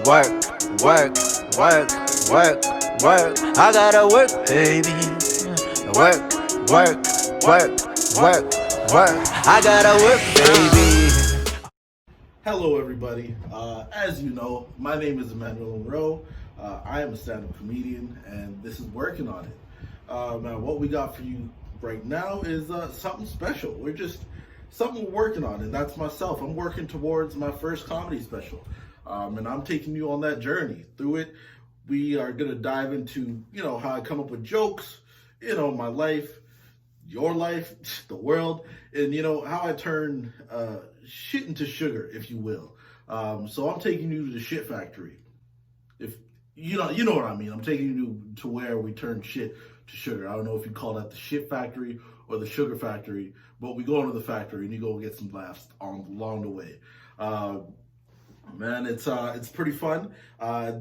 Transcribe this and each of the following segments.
work, work, work, work, work. I gotta work, baby. Work, work, work, work, work. I gotta work, baby. Hello, everybody. As you know, my name is Emmanuel Lomuro. I am a stand-up comedian, and this is Working on It. Now, what we got for you right now is something special. We're just something we're working on, and that's myself. I'm working towards my first comedy special, and I'm taking you on that journey. Through it, we are gonna dive into, how I come up with jokes, my life, your life, the world, and how I turn shit into sugar, if you will. So I'm taking you to the shit factory. If you know what I mean. I'm taking you to where we turn shit to sugar. I don't know if you call that the shit factory or the sugar factory, but we go into the factory and you go get some laughs along the way. Man, it's pretty fun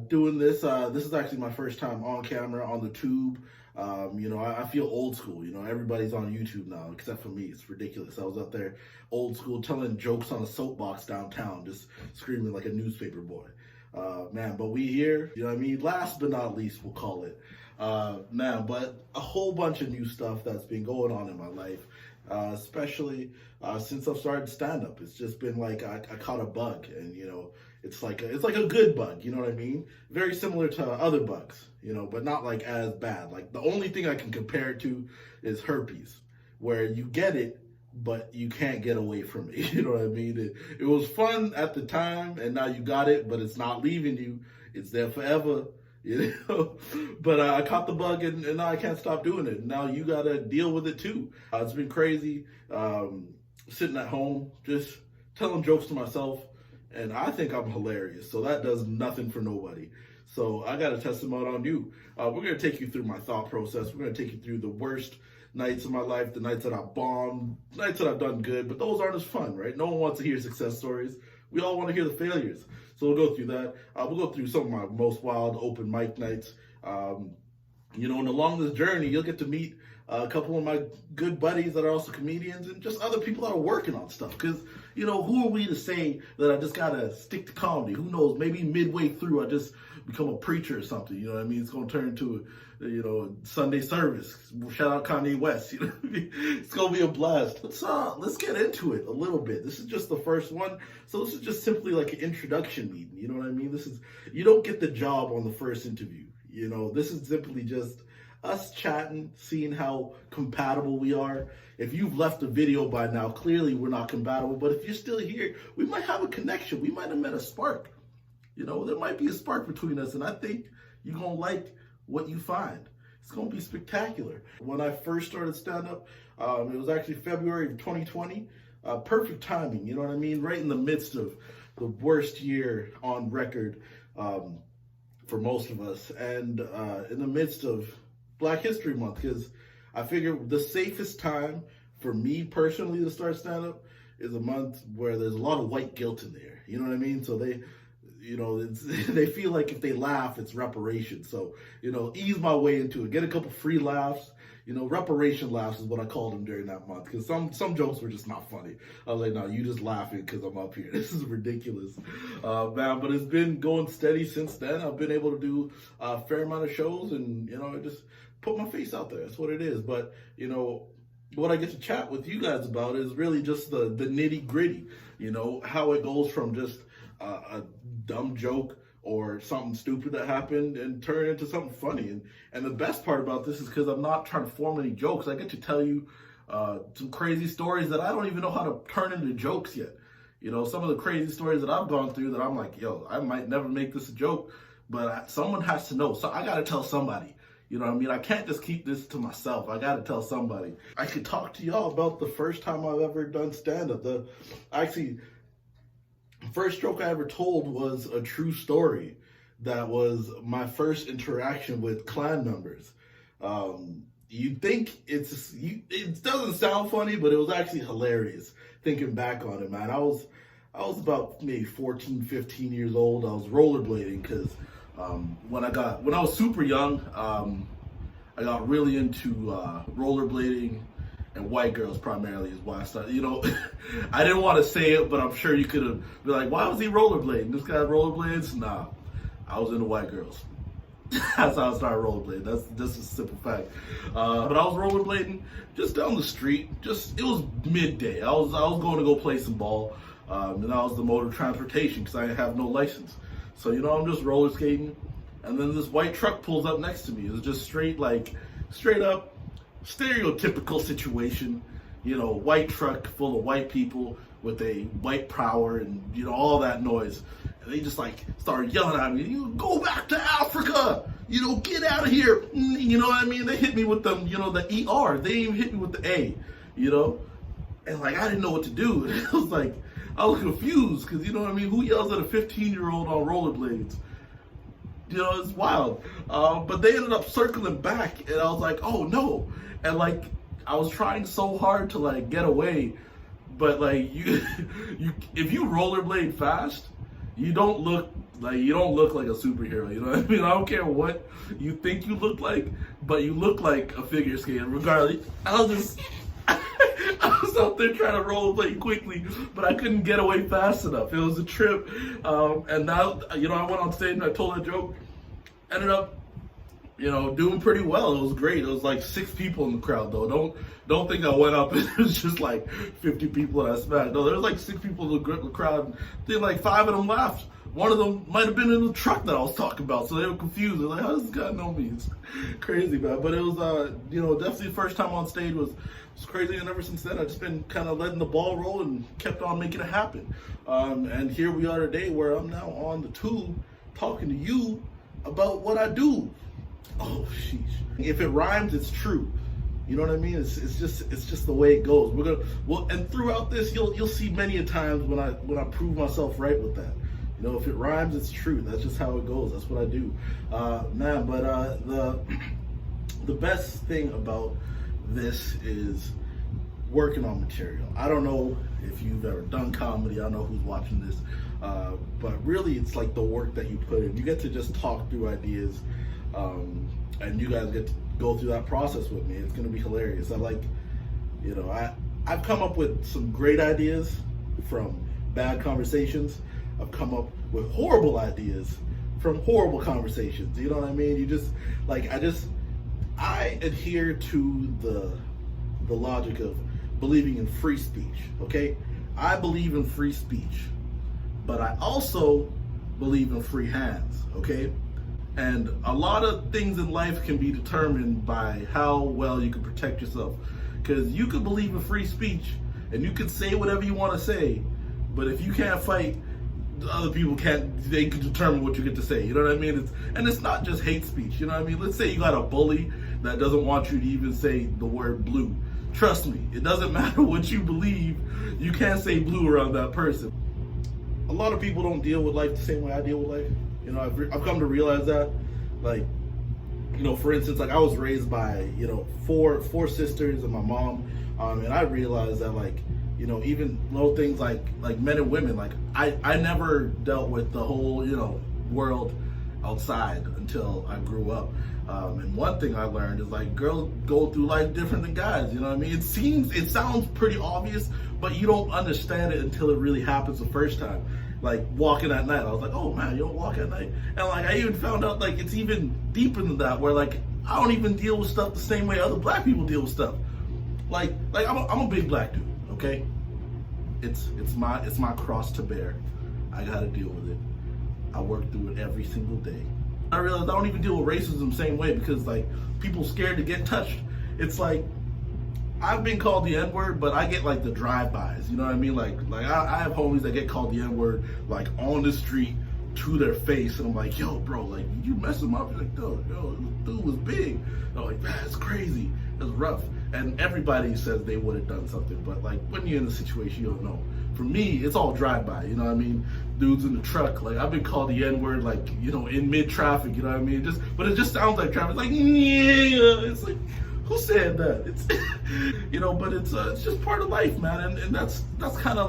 doing this. This is actually my first time on camera on the tube. I feel old school. Everybody's on YouTube now except for me. It's ridiculous. I was out there old school telling jokes on a soapbox downtown, just screaming like a newspaper boy. Man, but we here, last but not least, we'll call it. But a whole bunch of new stuff that's been going on in my life, especially since I've started stand-up. It's just been like I caught a bug, and it's like a good bug. You know what I mean? Very similar to other bugs, but not like as bad. Like the only thing I can compare it to is herpes, where you get it, but you can't get away from it. You know what I mean? It was fun at the time, and now you got it, but it's not leaving you. It's there forever. But I caught the bug, and now I can't stop doing it. Now you gotta deal with it too. It's been crazy, sitting at home, just telling jokes to myself, and I think I'm hilarious. So that does nothing for nobody. So I gotta test them out on you. We're gonna take you through my thought process. We're gonna take you through the worst nights of my life, the nights that I bombed, nights that I've done good, but those aren't as fun, right? No one wants to hear success stories. We all want to hear the failures. So we'll go through that. We'll go through some of my most wild open mic nights. And along this journey, you'll get to meet a couple of my good buddies that are also comedians and just other people that are working on stuff. Because, who are we to say that I just got to stick to comedy? Who knows? Maybe midway through, I just become a preacher or something. You know what I mean? It's going to turn into Sunday service. Shout out Kanye West. It's going to be a blast. Let's get into it a little bit. This is just the first one. So this is just simply like an introduction meeting. You know what I mean? You don't get the job on the first interview. This is simply just us chatting, seeing how compatible we are. If you've left the video by now, clearly we're not compatible. But if you're still here, we might have a connection. We might have met a spark. There might be a spark between us, and I think you're going to like what you find. It's going to be spectacular. When I first started stand-up, it was actually February of 2020. Perfect timing, you know what I mean? Right in the midst of the worst year on record for most of us, and in the midst of Black History Month, because I figured the safest time for me personally to start stand-up is a month where there's a lot of white guilt in there. You know what I mean? So they feel like if they laugh, it's reparation. So, ease my way into it. Get a couple free laughs. Reparation laughs is what I called them during that month. Because some jokes were just not funny. I was like, no, you just laughing because I'm up here. This is ridiculous. Man, but it's been going steady since then. I've been able to do a fair amount of shows and, I just put my face out there. That's what it is. But, what I get to chat with you guys about is really just the nitty gritty, how it goes from just a dumb joke or something stupid that happened and turn into something funny. And the best part about this is because I'm not trying to form any jokes. I get to tell you some crazy stories that I don't even know how to turn into jokes yet. Some of the crazy stories that I've gone through that I'm like, I might never make this a joke, but someone has to know. So I got to tell somebody. You know what I mean? I can't just keep this to myself. I got to tell somebody. I could talk to y'all about the first time I've ever done stand-up. First joke I ever told was a true story. That was my first interaction with Klan members. You'd think it doesn't sound funny, but it was actually hilarious thinking back on it, man. I was about maybe 14, 15 years old. I was rollerblading because when I was super young, I got really into rollerblading and white girls primarily is why I started. I didn't want to say it, but I'm sure you could have been like, why was he rollerblading? This guy rollerblades? Nah. I was into white girls. That's how I started rollerblading. That's just a simple fact. But I was rollerblading just down the street. It was midday. I was going to go play some ball, and I was the mode of transportation because I have no license. So I'm just roller skating, and then this white truck pulls up next to me. It was just straight up, stereotypical situation. White truck full of white people with a white power and all that noise. And they just started yelling at me, go back to Africa, get out of here. You know what I mean? They hit me with the ER. They didn't even hit me with the A, And I didn't know what to do. I was confused because who yells at a 15-year-old on rollerblades? It's wild. But they ended up circling back, and I was like, oh no. And I was trying so hard to get away, but if you rollerblade fast, you don't look like a superhero. You know what I mean? I don't care what you think you look like, but you look like a figure skater regardless. I was out there trying to rollerblade quickly, but I couldn't get away fast enough. It was a trip, and now I went on stage and I told a joke. Ended up doing pretty well. It was great. It was 6 people in the crowd though. Don't think I went up and it was just 50 people and I smacked. No, there was 6 people in the crowd. I think 5 of them laughed. One of them might have been in the truck that I was talking about, so they were confused. They're how does this guy know me? It's crazy, man. But it was definitely the first time on stage was crazy, and ever since then I've just been kind of letting the ball roll and kept on making it happen. And here we are today where I'm now on the tube talking to you about what I do. Oh, sheesh. If it rhymes, it's true. You know what I mean? It's just the way it goes. And throughout this, you'll see many a times when I prove myself right with that. If it rhymes, it's true. That's just how it goes. That's what I do, man. But the best thing about this is working on material. I don't know if you've ever done comedy. I don't know who's watching this, but really, it's the work that you put in. You get to just talk through ideas. And you guys get to go through that process with me. It's gonna be hilarious. I've come up with some great ideas from bad conversations. I've come up with horrible ideas from horrible conversations. You know what I mean? You just I adhere to the logic of believing in free speech. Okay, I believe in free speech, but I also believe in free hands. Okay. And a lot of things in life can be determined by how well you can protect yourself. Because you could believe in free speech and you could say whatever you want to say, but if you can't fight, other people they can determine what you get to say. You know what I mean? It's not just hate speech. You know what I mean? Let's say you got a bully that doesn't want you to even say the word blue. Trust me, it doesn't matter what you believe, you can't say blue around that person. A lot of people don't deal with life the same way I deal with life. I've come to realize that, for instance, I was raised by, four sisters and my mom, and I realized that, even little things like men and women, I never dealt with the whole, world outside until I grew up. And one thing I learned is girls go through life different than guys. You know what I mean? It sounds pretty obvious, but you don't understand it until it really happens the first time. Walking at night, I was oh man, you don't walk at night. And I even found out it's even deeper than that, where I don't even deal with stuff the same way other black people deal with stuff. I'm a big black dude, okay? It's my cross to bear. I gotta deal with it. I work through it every single day. I realized I don't even deal with racism the same way because people scared to get touched. It's I've been called the N-word, but I get the drive-bys, you know what I mean? I have homies that get called the N-word on the street to their face, and I'm yo, bro, you messing him up? Yo, this dude was big. I'm man, it's crazy. It's rough. And everybody says they would have done something, but when you're in the situation, you don't know. For me, it's all drive-by, you know what I mean? Dudes in the truck, I've been called the N-word, in mid-traffic, you know what I mean? But it just sounds like traffic. Yeah, it's who said that? It's but it's just part of life, man, and that's kind of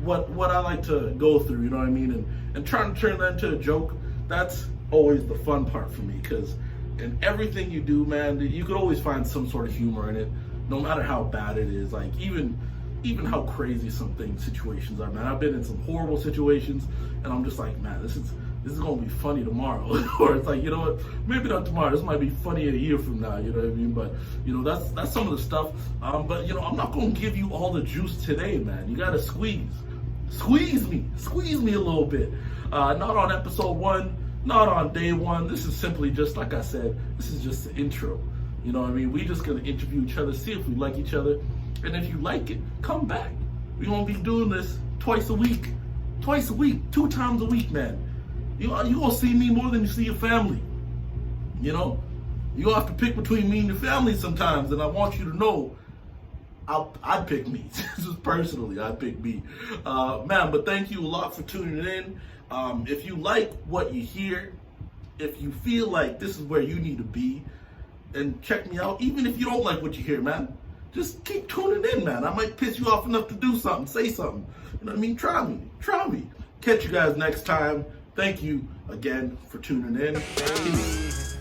what I like to go through, you know what I mean? And trying to turn that into a joke, that's always the fun part for me, because in everything you do, man, you could always find some sort of humor in it, no matter how bad it is. Even how crazy some situations are, man. I've been in some horrible situations, and I'm just man, this this is gonna be funny tomorrow, or it's like, you know what, maybe not tomorrow. This might be funny a year from now. You know what I mean? But you know, that's some of the stuff. But you know, I'm not gonna give you all the juice today, man. You gotta squeeze me a little bit. Not on episode 1, not on day 1. This is simply just, like I said, this is just the intro. You know what I mean? We just gonna interview each other, see if we like each other, and if you like it, come back. We're gonna be doing this twice a week, 2 times a week, man. You gonna see me more than you see your family. You know, you gonna have to pick between me and your family sometimes, and I want you to know, I'd pick me. Just personally, I'd pick me. Man, but thank you a lot for tuning in. If you like what you hear, if you feel like this is where you need to be, and check me out, even if you don't like what you hear, man, just keep tuning in, man. I might piss you off enough to do something, say something. You know what I mean? Try me. Catch you guys next time. Thank you again for tuning in. Peace.